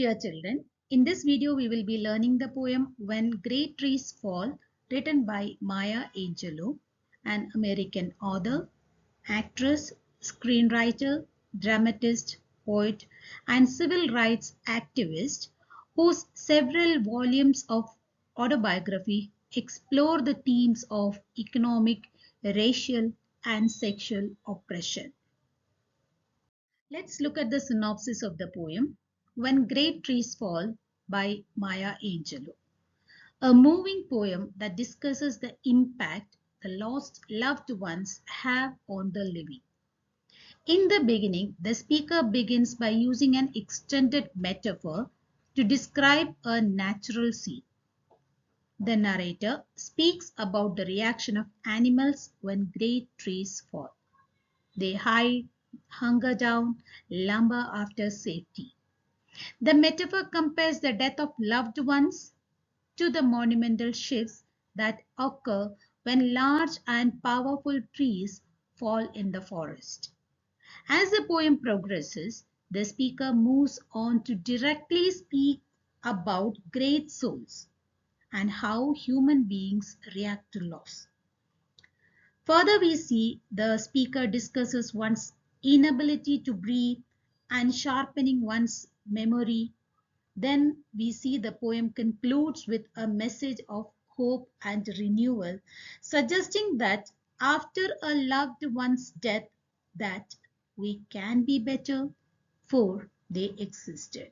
Dear children, in this video we will be learning the poem When Great Trees Fall, written by Maya Angelou, an American author, actress, screenwriter, dramatist, poet, and civil rights activist whose several volumes of autobiography explore the themes of economic, racial, and sexual oppression. Let's look at the synopsis of the poem When Great Trees Fall by Maya Angelou, a moving poem that discusses the impact the lost loved ones have on the living. In the beginning, the speaker begins by using an extended metaphor to describe a natural scene. The narrator speaks about the reaction of animals when great trees fall. They hide, hunker down, lumber after safety. The metaphor compares the death of loved ones to the monumental shifts that occur when large and powerful trees fall in the forest. As the poem progresses, the speaker moves on to directly speak about great souls and how human beings react to loss. Further, we see the speaker discusses one's inability to breathe and sharpening one's memory. Then we see the poem concludes with a message of hope and renewal, suggesting that after a loved one's death, that we can be better, for they existed.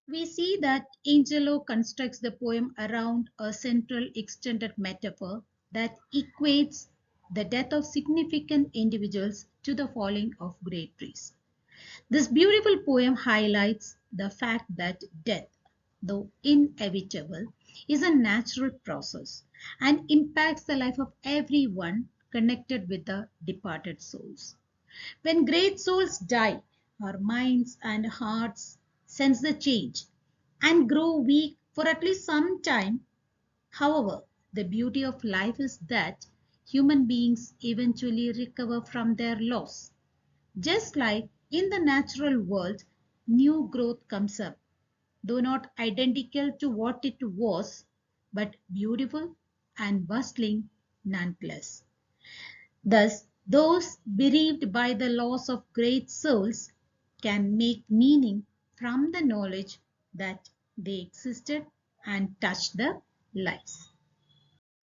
We see that Angelou constructs the poem around a central extended metaphor that equates the death of significant individuals to the falling of great trees. This beautiful poem highlights the fact that death, though inevitable, is a natural process and impacts the life of everyone connected with the departed souls. When great souls die, our minds and hearts sense the change and grow weak for at least some time. However, the beauty of life is that human beings eventually recover from their loss. Just like in the natural world, new growth comes up, though not identical to what it was, but beautiful and bustling nonetheless. Thus, those bereaved by the loss of great souls can make meaning from the knowledge that they existed and touched the lives.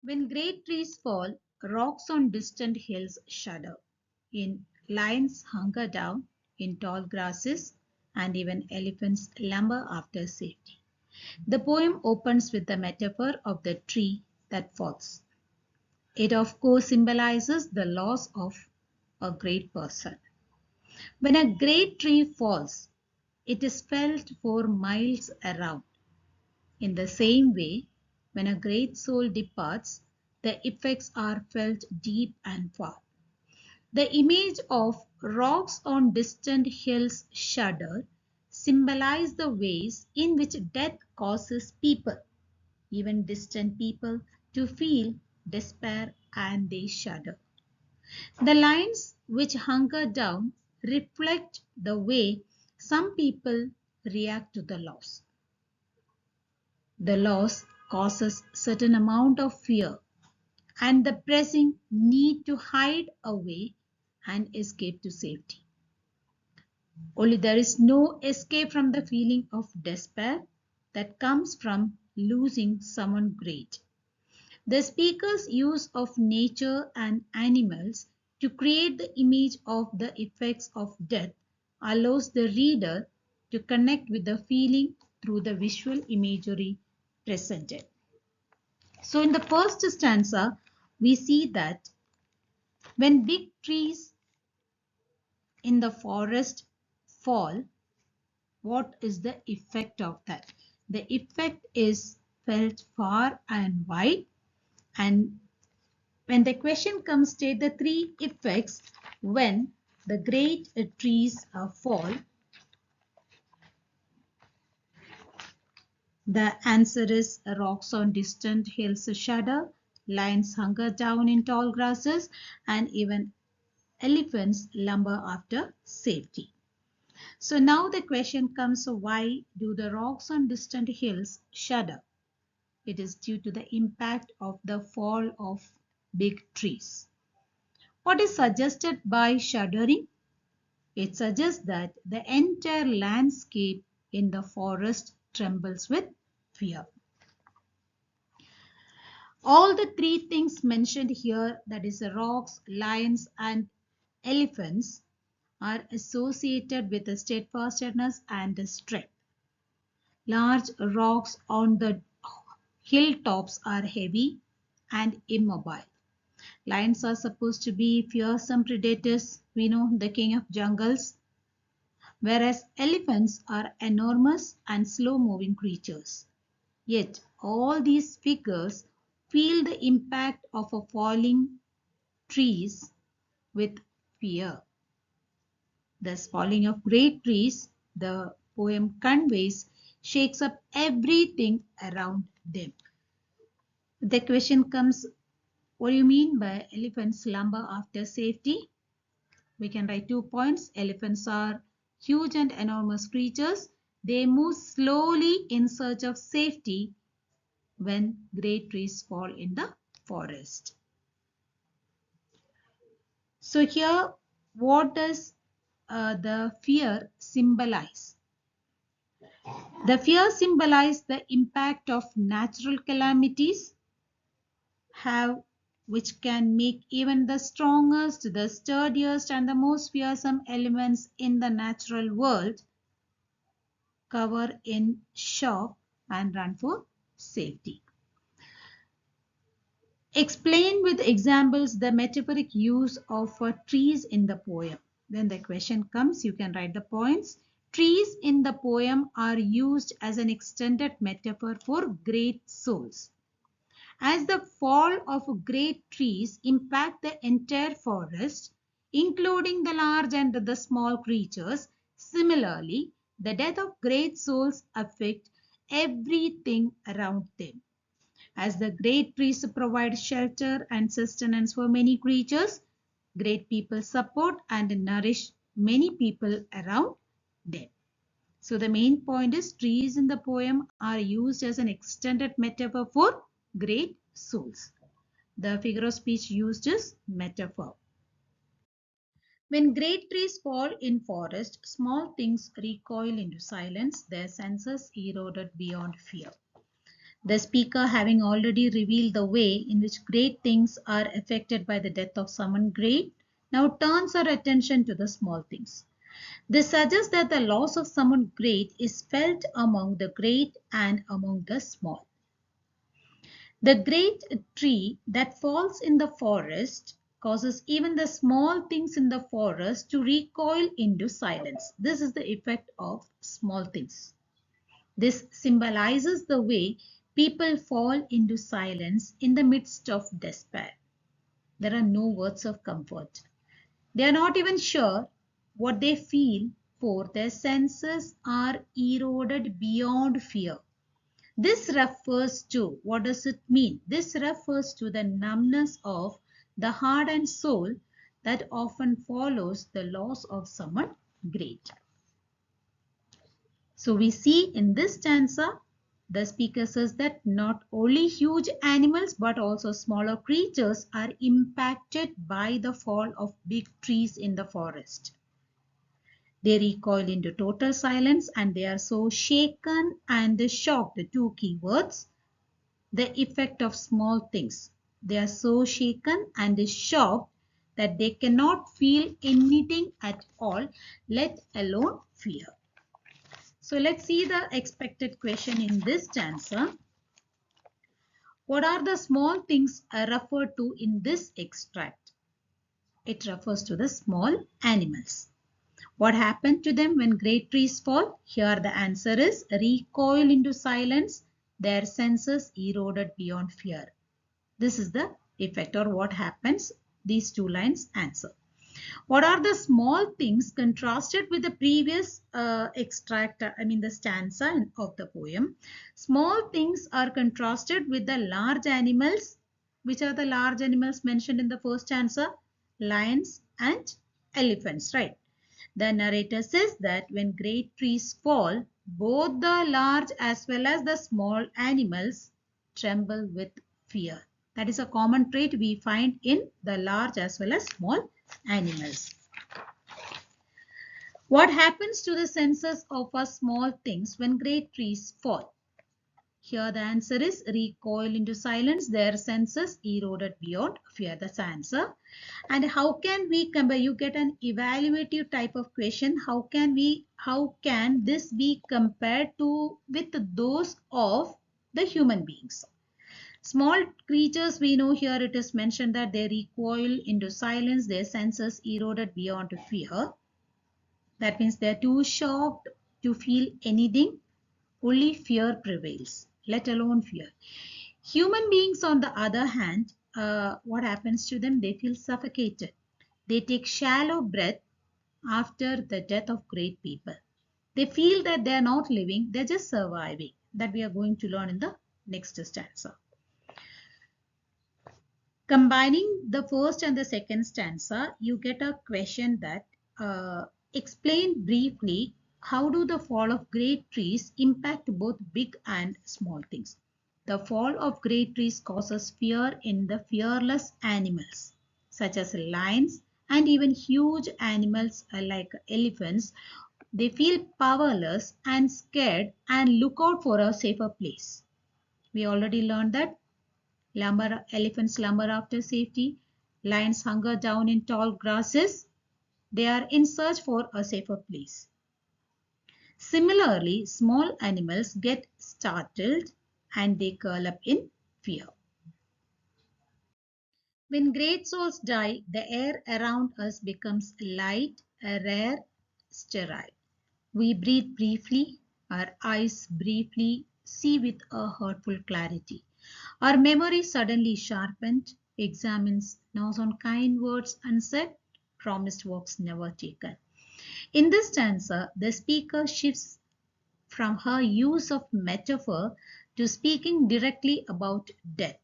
When great trees fall, rocks on distant hills shudder. In lions hunker down, in tall grasses, and even elephants lumber after safety. The poem opens with the metaphor of the tree that falls. It of course symbolizes the loss of a great person. When a great tree falls, it is felt for miles around. In the same way, when a great soul departs, the effects are felt deep and far. The image of rocks on distant hills shudder symbolize the ways in which death causes people, even distant people, to feel despair and they shudder. The lines which hunker down reflect the way some people react to the loss. The loss causes certain amount of fear and the pressing need to hide away and escape to safety. Only there is no escape from the feeling of despair that comes from losing someone great. The speaker's use of nature and animals to create the image of the effects of death allows the reader to connect with the feeling through the visual imagery presented. So in the first stanza, we see that when big trees in the forest fall, what is the effect of that? The effect is felt far and wide. And when the question comes, state the three effects when the great trees fall. The answer is rocks on distant hills shudder, lions hunker down in tall grasses, and even elephants lumber after safety. So now the question comes, so why do the rocks on distant hills shudder? It is due to the impact of the fall of big trees. What is suggested by shuddering? It suggests that the entire landscape in the forest trembles with fear. All the three things mentioned here, that is the rocks, lions and elephants, are associated with the steadfastness and the strength. Large rocks on the hilltops are heavy and immobile. Lions are supposed to be fearsome predators, we know, the king of jungles, whereas elephants are enormous and slow-moving creatures. Yet all these figures feel the impact of a falling trees with fear. Thus, falling of great trees, the poem conveys, shakes up everything around them. The question comes, what do you mean by elephants slumber after safety? We can write 2 points. Elephants are huge and enormous creatures. They move slowly in search of safety when great trees fall in the forest. So here, what does the fear symbolize? The fear symbolizes the impact of natural calamities which can make even the strongest, the sturdiest and the most fearsome elements in the natural world cover in shock and run for safety. Explain with examples the metaphoric use of trees in the poem. When the question comes, you can write the points. Trees in the poem are used as an extended metaphor for great souls. As the fall of great trees impact the entire forest, including the large and the small creatures, similarly, the death of great souls affect everything around them. As the great trees provide shelter and sustenance for many creatures, great people support and nourish many people around them. So the main point is trees in the poem are used as an extended metaphor for great souls. The figure of speech used is metaphor. When great trees fall in forest, small things recoil into silence, their senses eroded beyond fear. The speaker, having already revealed the way in which great things are affected by the death of someone great, now turns her attention to the small things. This suggests that the loss of someone great is felt among the great and among the small. The great tree that falls in the forest causes even the small things in the forest to recoil into silence. This is the effect of small things. This symbolizes the way people fall into silence in the midst of despair. There are no words of comfort. They are not even sure what they feel, for their senses are eroded beyond fear. This refers to, what does it mean? This refers to the numbness of the heart and soul that often follows the loss of someone great. So we see in this stanza, the speaker says that not only huge animals but also smaller creatures are impacted by the fall of big trees in the forest. They recoil into total silence and they are so shaken and shocked, the two key words, the effect of small things. They are so shaken and shocked that they cannot feel anything at all, let alone fear. So let's see the expected question in this stanza. What are the small things referred to in this extract? It refers to the small animals. What happened to them when great trees fall? Here the answer is recoil into silence, their senses eroded beyond fear. This is the effect or what happens. These two lines answer. What are the small things contrasted with the previous the stanza of the poem? Small things are contrasted with the large animals. Which are the large animals mentioned in the first stanza? Lions and elephants, right? The narrator says that when great trees fall, both the large as well as the small animals tremble with fear. That is a common trait we find in the large as well as small animals. What happens to the senses of our small things when great trees fall? Here the answer is recoil into silence, their senses eroded beyond fear. That's the answer. And how can we compare? You get an evaluative type of question. How can this be compared to with those of the human beings? Small creatures, we know here it is mentioned that they recoil into silence, their senses eroded beyond fear. That means they are too shocked to feel anything. Only fear prevails, let alone fear. Human beings, on the other hand, what happens to them? They feel suffocated. They take shallow breath after the death of great people. They feel that they are not living, they're just surviving. That we are going to learn in the next stanza. Combining the first and the second stanza, you get a question that explain briefly how do the fall of great trees impact both big and small things. The fall of great trees causes fear in the fearless animals such as lions and even huge animals like elephants. They feel powerless and scared and look out for a safer place. We already learned that elephants slumber after safety. Lions hunger down in tall grasses. They are in search for a safer place. Similarly, small animals get startled and they curl up in fear. When great souls die, the air around us becomes light, rare, sterile. We breathe briefly, our eyes briefly see with a hurtful clarity. Our memory suddenly sharpened, examines, knows on kind words unsaid, promised works never taken. In this stanza, the speaker shifts from her use of metaphor to speaking directly about death.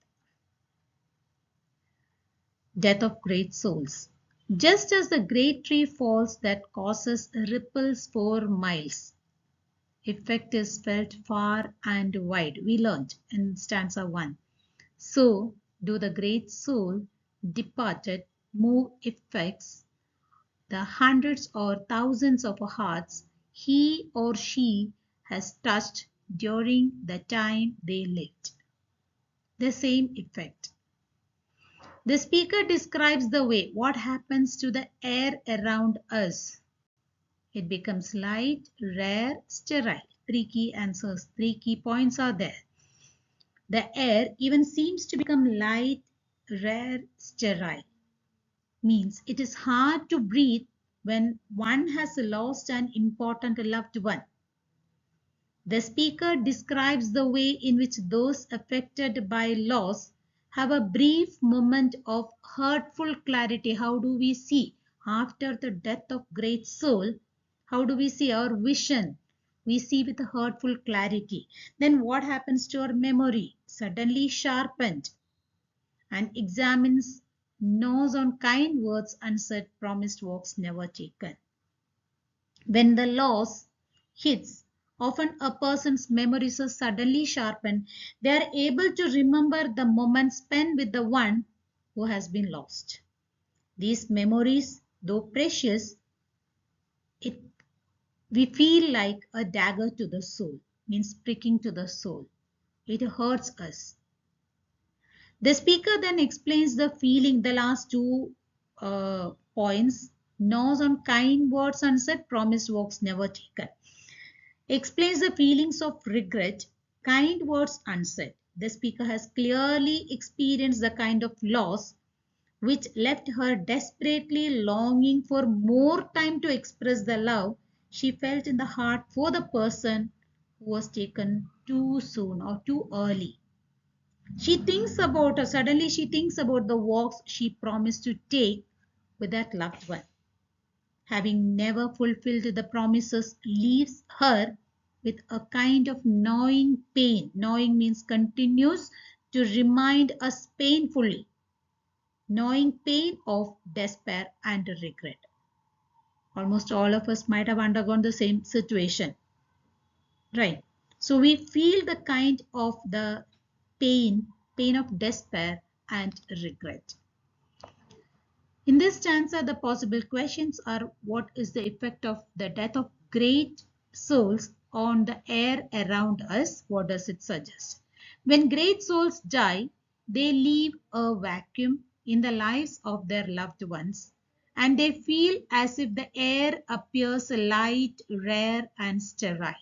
Death of great souls. Just as the great tree falls that causes ripples for miles, effect is felt far and wide. We learned in stanza 1. So do the great soul departed move effects the hundreds or thousands of hearts he or she has touched during the time they lived. The same effect. The speaker describes the way what happens to the air around us. It becomes light, rare, sterile. Three key answers, 3 key points are there. The air even seems to become light, rare, sterile. Means it is hard to breathe when one has lost an important loved one. The speaker describes the way in which those affected by loss have a brief moment of hurtful clarity. How do we see after the death of great soul? How do we see our vision? We see with a hurtful clarity. Then what happens to our memory? Suddenly sharpened and examines, knows on kind words unsaid, promised works never taken. When the loss hits, often a person's memories are suddenly sharpened. They are able to remember the moment spent with the one who has been lost. These memories, though precious, it we feel like a dagger to the soul, means pricking to the soul. It hurts us. The speaker then explains the feeling, the last two points, knows on kind words unsaid, promised works never taken. Explains the feelings of regret, kind words unsaid. The speaker has clearly experienced the kind of loss which left her desperately longing for more time to express the love she felt in the heart for the person who was taken too soon or too early. Suddenly she thinks about the walks she promised to take with that loved one. Having never fulfilled the promises leaves her with a kind of gnawing pain. Gnawing means continues to remind us painfully. Gnawing pain of despair and regret. Almost all of us might have undergone the same situation, right? So we feel the kind of the pain of despair and regret. In this stanza, the possible questions are: what is the effect of the death of great souls on the air around us? What does it suggest? When great souls die, they leave a vacuum in the lives of their loved ones, and they feel as if the air appears light, rare, and sterile.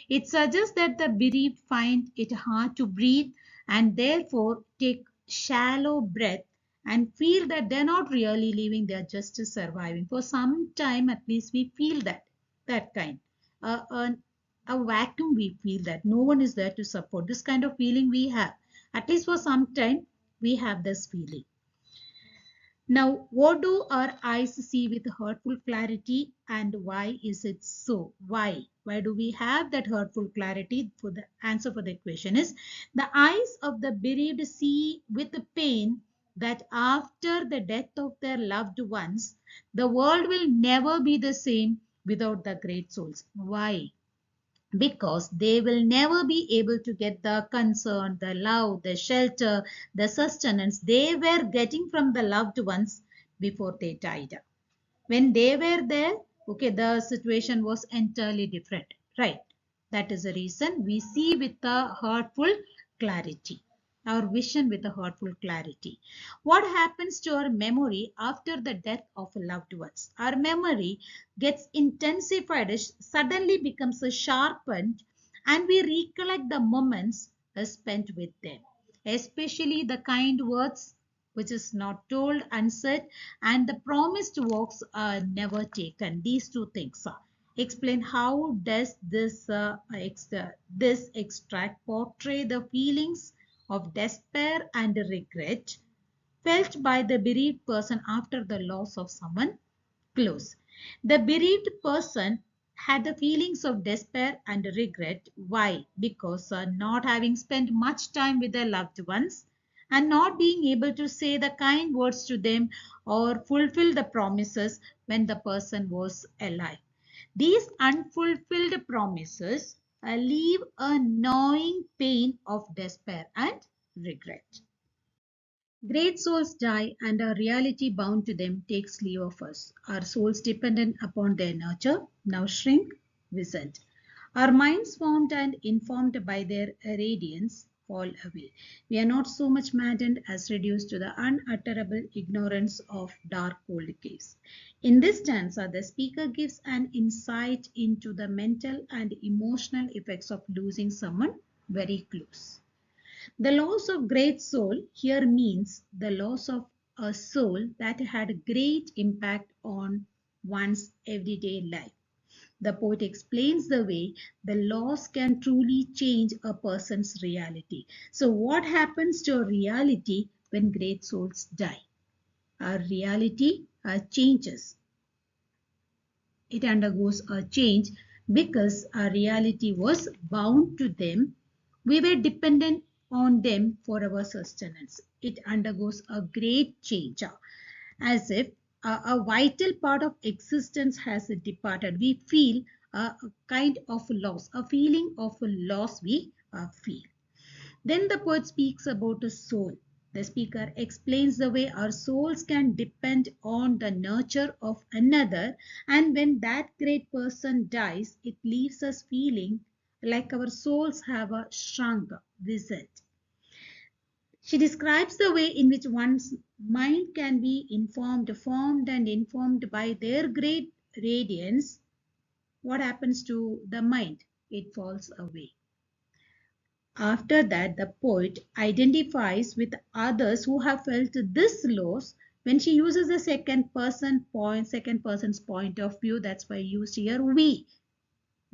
It suggests that the bereaved find it hard to breathe and therefore take shallow breath and feel that they're not really living, they're just surviving. For some time, at least, we feel that kind. A vacuum, we feel that no one is there to support. This kind of feeling we have. At least for some time, we have this feeling. Now, what do our eyes see with hurtful clarity, and why is it so? Why? Why do we have that hurtful clarity? For the answer for the question is, the eyes of the bereaved see with the pain that after the death of their loved ones, the world will never be the same without the great souls. Why? Because they will never be able to get the concern, the love, the shelter, the sustenance they were getting from the loved ones before they died. When they were there, okay, the situation was entirely different, right? That is the reason we see with a hurtful clarity, our vision with a hurtful clarity. What happens to our memory after the death of loved ones? Our memory gets intensified, suddenly becomes sharpened, and we recollect the moments spent with them, especially the kind words which is not told, unsaid, and the promised works are never taken. These two things explain how does this extract portray the feelings of despair and regret felt by the bereaved person after the loss of someone close. The bereaved person had the feelings of despair and regret. Why? Because not having spent much time with their loved ones and not being able to say the kind words to them or fulfill the promises when the person was alive. These unfulfilled promises leave a gnawing pain of despair and regret. Great souls die, and our reality bound to them takes leave of us. Our souls, dependent upon their nurture, now shrink, wizened. Our minds, formed and informed by their radiance, fall away. We are not so much maddened as reduced to the unutterable ignorance of dark cold caves. In this stanza, the speaker gives an insight into the mental and emotional effects of losing someone very close. The loss of great soul here means the loss of a soul that had great impact on one's everyday life. The poet explains the way the loss can truly change a person's reality. So what happens to a reality when great souls die? Our reality changes. It undergoes a change because our reality was bound to them. We were dependent on them for our sustenance. It undergoes a great change, as if a vital part of existence has departed. We feel a kind of loss, a feeling of loss we feel. Then the poet speaks about a soul. The speaker explains the way our souls can depend on the nurture of another, and when that great person dies, it leaves us feeling like our souls have a shrunk visit. She describes the way in which one's mind can be formed and informed by their great radiance. What happens to the mind? It falls away. After that, the poet identifies with others who have felt this loss when she uses the second person's point of view. That's why I used here we.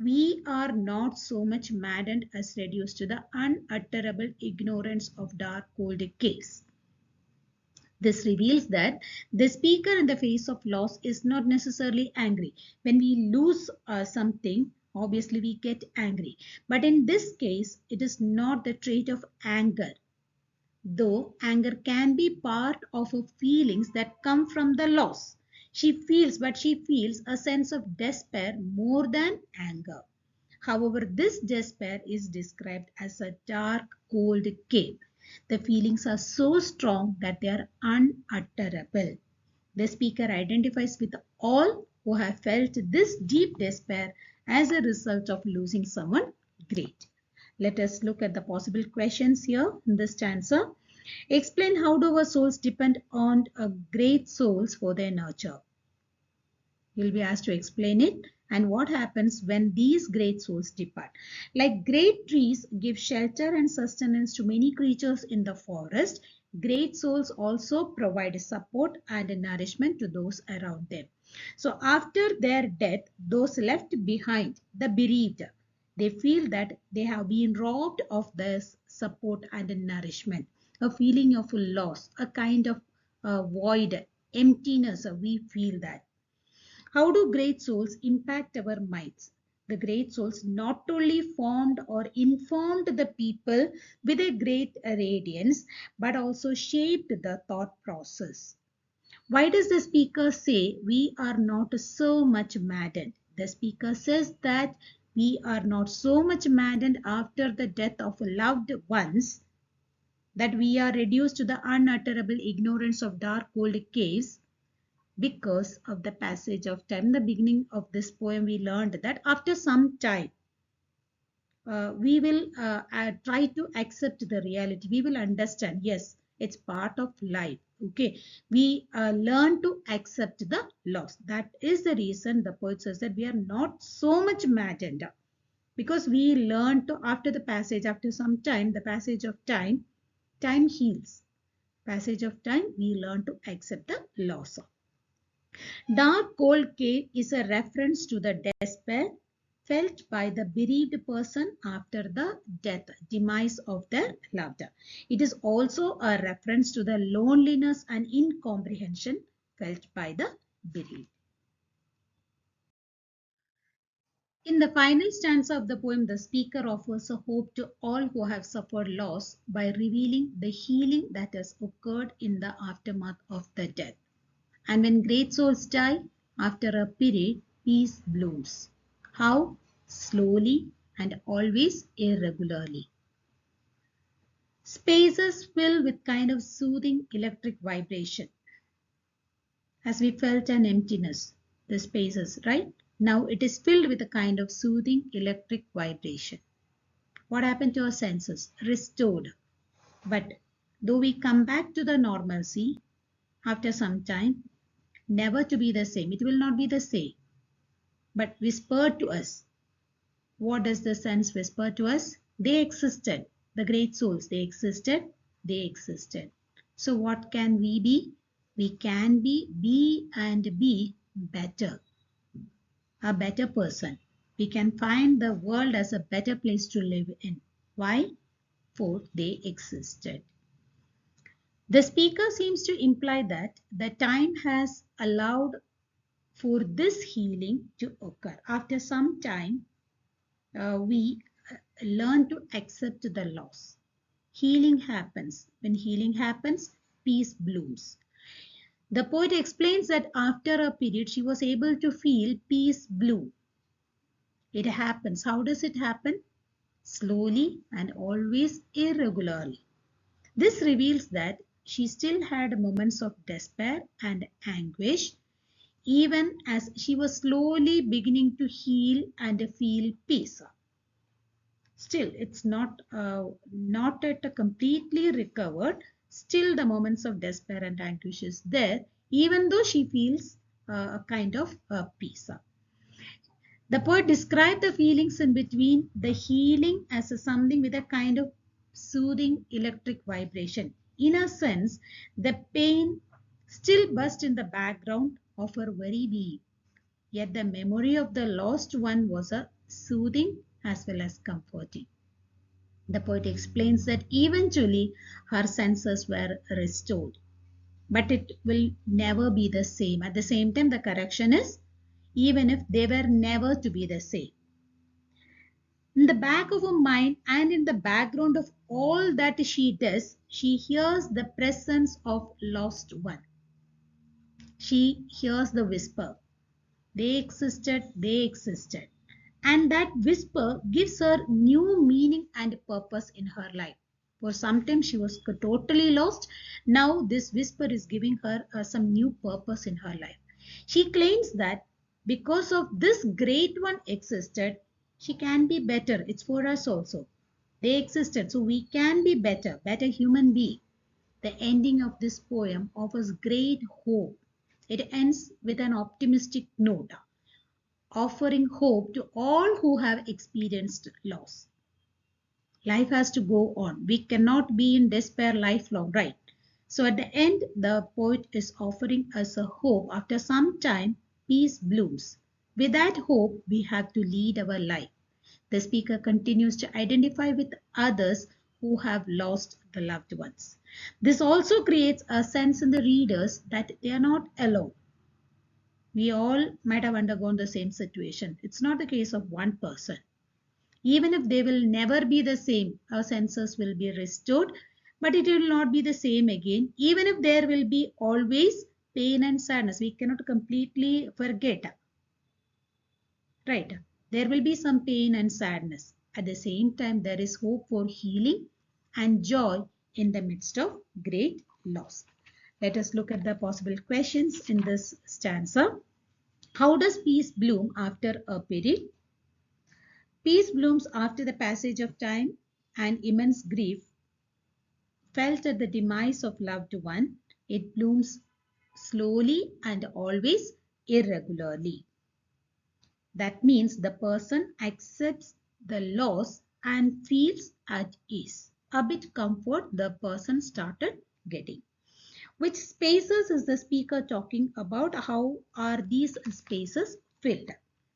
We are not so much maddened as reduced to the unutterable ignorance of dark cold caves. This reveals that the speaker in the face of loss is not necessarily angry. When we lose something, obviously we get angry. But in this case, it is not the trait of anger. Though anger can be part of feelings that come from the loss, She feels a sense of despair more than anger. However, this despair is described as a dark, cold cave. The feelings are so strong that they are unutterable. The speaker identifies with all who have felt this deep despair as a result of losing someone great. Let us look at the possible questions here in this stanza. Explain how do our souls depend on great souls for their nurture. You'll be asked to explain it and what happens when these great souls depart. Like great trees give shelter and sustenance to many creatures in the forest, great souls also provide support and nourishment to those around them. So after their death, those left behind, the bereaved, they feel that they have been robbed of this support and nourishment, a feeling of loss, a kind of void, emptiness. We feel that. How do great souls impact our minds? The great souls not only formed or informed the people with a great radiance, but also shaped the thought process. Why does the speaker say we are not so much maddened? The speaker says that we are not so much maddened after the death of loved ones that we are reduced to the unutterable ignorance of dark cold caves because of the passage of time. In the beginning of this poem, we learned that after some time, we will try to accept the reality. We will understand, yes, it's part of life. Okay, we learn to accept the loss. That is the reason the poet says that we are not so much maddened because we learn to, after the passage, after some time, the passage of time, time heals. Passage of time, we learn to accept the loss. Dark cold cave is a reference to the despair felt by the bereaved person after the death, demise of their loved. It is also a reference to the loneliness and incomprehension felt by the bereaved. In the final stanza of the poem, the speaker offers a hope to all who have suffered loss by revealing the healing that has occurred in the aftermath of the death. And when great souls die, after a period, peace blooms. How? Slowly and always irregularly. Spaces fill with kind of soothing electric vibration. As we felt an emptiness, the spaces, right? Now it is filled with a kind of soothing electric vibration. What happened to our senses? Restored. But though we come back to the normalcy after some time, never to be the same. It will not be the same. But whispered to us. What does the sense whisper to us? They existed. The great souls, they existed. They existed. So what can we be? We can be and be better. A better person. We can find the world as a better place to live in. Why? For they existed. The speaker seems to imply that the time has allowed for this healing to occur. After some time, we learn to accept the loss. Healing happens. When healing happens, peace blooms. The poet explains that after a period, she was able to feel peace bloom. It happens. How does it happen? Slowly and always irregularly. This reveals that she still had moments of despair and anguish, even as she was slowly beginning to heal and feel peace. Still, it's not at completely recovered. Still, the moments of despair and anguish is there, even though she feels a kind of peace. The poet described the feelings in between the healing as something with a kind of soothing electric vibration. In a sense, the pain still burst in the background of her very being. Yet the memory of the lost one was a soothing as well as comforting. The poet explains that eventually her senses were restored, but it will never be the same. At the same time, the correction is even if they were never to be the same. In the back of her mind and in the background of all that she does, she hears the presence of lost one. She hears the whisper. They existed, they existed. And that whisper gives her new meaning and purpose in her life. For some time she was totally lost. Now this whisper is giving her some new purpose in her life. She claims that because of this great one existed, she can be better. It's for us also. They existed, so we can be better human being. The ending of this poem offers great hope. It ends with an optimistic note, offering hope to all who have experienced loss. Life has to go on. We cannot be in despair lifelong, right? So at the end, the poet is offering us a hope. After some time, peace blooms. With that hope, we have to lead our life. The speaker continues to identify with others who have lost the loved ones. This also creates a sense in the readers that they are not alone. We all might have undergone the same situation. It's not the case of one person. Even if they will never be the same, our senses will be restored, but it will not be the same again. Even if there will be always pain and sadness, we cannot completely forget. Right? There will be some pain and sadness. At the same time, there is hope for healing and joy in the midst of great loss. Let us look at the possible questions in this stanza. How does peace bloom after a period? Peace blooms after the passage of time and immense grief felt at the demise of loved one. It blooms slowly and always irregularly. That means the person accepts the loss and feels at ease. A bit comfort the person started getting. Which spaces is the speaker talking about? How are these spaces filled?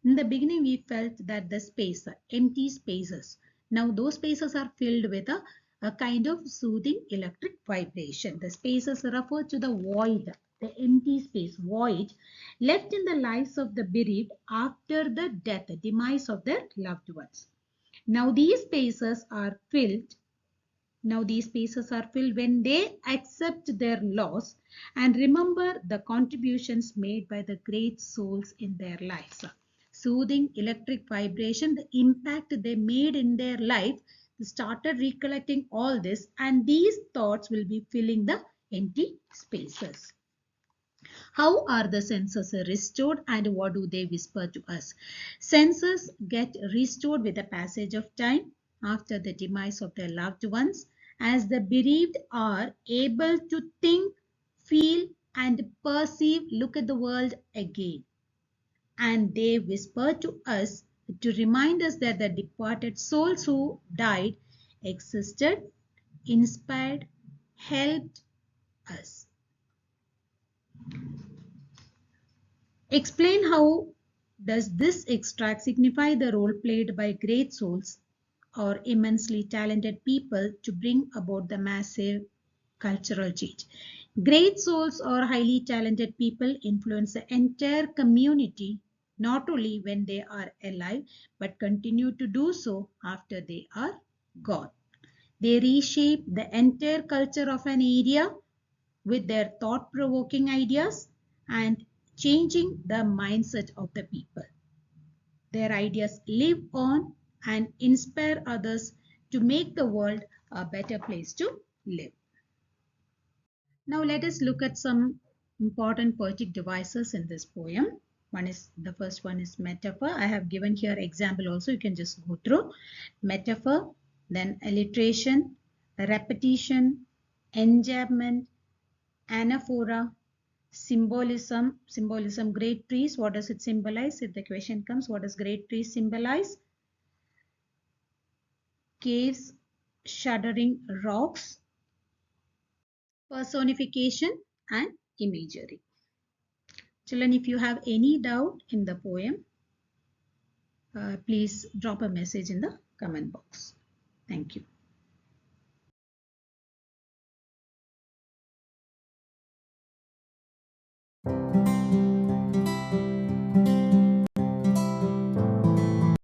In the beginning, we felt that the space, empty spaces. Now those spaces are filled with a kind of soothing electric vibration. The spaces refer to the void, the empty space, void, left in the lives of the bereaved after the death, the demise of their loved ones. Now these spaces are filled when they accept their loss and remember the contributions made by the great souls in their lives. Soothing electric vibration, the impact they made in their life, they started recollecting all this, and these thoughts will be filling the empty spaces. How are the senses restored and what do they whisper to us? Senses get restored with the passage of time after the demise of their loved ones, as the bereaved are able to think, feel, and perceive, look at the world again. And they whisper to us to remind us that the departed souls who died existed, inspired, helped us. Explain how does this extract signify the role played by great souls or immensely talented people to bring about the massive cultural change. Great souls or highly talented people influence the entire community not only when they are alive but continue to do so after they are gone. They reshape the entire culture of an area with their thought-provoking ideas and changing the mindset of the people. Their ideas live on and inspire others to make the world a better place to live. Now let us look at some important poetic devices in this poem. The first one is metaphor. I have given here example also. You can just go through metaphor, then alliteration, repetition, enjambment, anaphora, symbolism. Great trees, what does it symbolize? If the question comes, what does great trees symbolize? Caves, shuddering rocks, personification and imagery. Children, if you have any doubt in the poem, please drop a message in the comment box. Thank you.